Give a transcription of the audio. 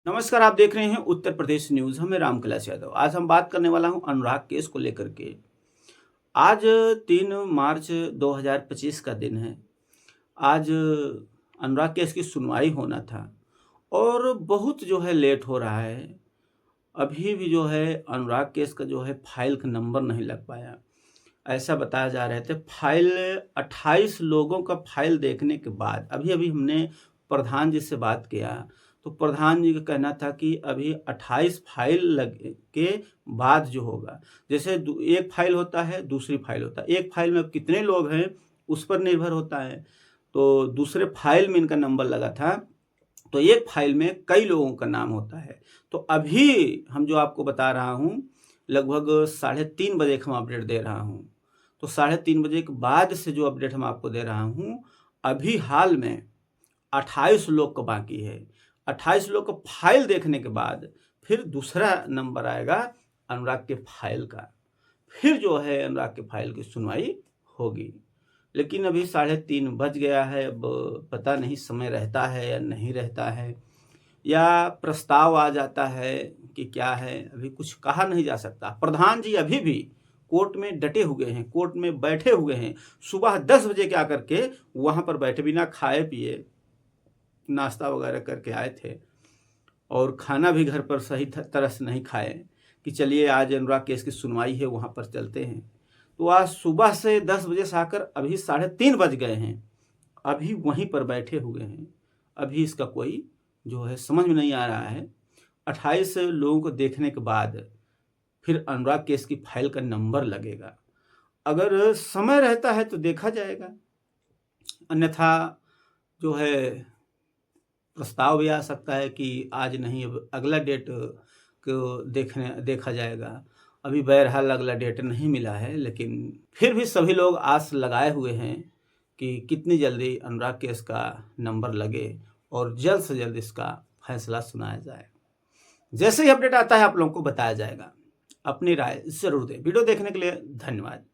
नमस्कार, आप देख रहे हैं उत्तर प्रदेश न्यूज़। मैं राम कैलाश यादव। आज हम बात करने वाला हूं अनुराग केस को लेकर के। आज 3 मार्च 2025 का दिन है। आज अनुराग केस की सुनवाई होना था और बहुत जो है लेट हो रहा है। अभी भी जो है अनुराग केस का जो है फाइल का नंबर नहीं लग पाया। ऐसा बताया जा रहे थे फाइल 28 लोगों का फाइल देखने के बाद अभी-अभी हमने प्रधान जी से बात किया, तो प्रधान जी का कहना था कि अभी 28 फाइल लग के बाद जो होगा, जैसे दू एक फाइल होता है, दूसरी फाइल होता है। एक फाइल में अब कितने लोग हैं, उस पर निर्भर होता है। तो दूसरे फाइल में इनका नंबर लगा था, तो एक फाइल में कई लोगों का नाम होता है। तो अभी हम जो आपको बता रहा हूँ, लगभग साढ़े 3 बजे का हम अपडेट दे रहा हूँ। तो साढ़े 3 बजे के बाद से जो अपडेट हम आपको दे रहा हूँ, अभी हाल में 28 लोग का बाकी है। 28 लोग का फाइल देखने के बाद फिर दूसरा नंबर आएगा अनुराग के फाइल का। फिर जो है अनुराग के फाइल की सुनवाई होगी। लेकिन अभी साढ़े 3 बज गया है, अब पता नहीं समय रहता है या नहीं रहता है, या प्रस्ताव आ जाता है कि क्या है, अभी कुछ कहा नहीं जा सकता। प्रधान जी अभी भी कोर्ट में डटे हुए हैं, कोर्ट में बैठे हुए हैं। सुबह 10 बजे के आकर के वहाँ पर बैठे, बिना खाए-पिए नाश्ता वगैरह करके आए थे और खाना भी घर पर सही तरह से नहीं खाए कि चलिए आज अनुराग केस की सुनवाई है, वहाँ पर चलते हैं। तो आज सुबह से 10 बजे से आकर अभी साढ़े 3 बज गए हैं, अभी वहीं पर बैठे हुए हैं। अभी इसका कोई जो है समझ में नहीं आ रहा है। 28 लोगों को देखने के बाद फिर अनुराग केस की फाइल का नंबर लगेगा। अगर समय रहता है तो देखा जाएगा, अन्यथा जो है प्रस्ताव भी आ सकता है कि आज नहीं, अब अगला डेट को देखा जाएगा। अभी बहरहाल अगला डेट नहीं मिला है, लेकिन फिर भी सभी लोग आस लगाए हुए हैं कि कितनी जल्दी अनुराग केस का नंबर लगे और जल्द से जल्द इसका फैसला सुनाया जाए। जैसे ही अपडेट आता है आप लोगों को बताया जाएगा। अपनी राय ज़रूर दें। वीडियो देखने के लिए धन्यवाद।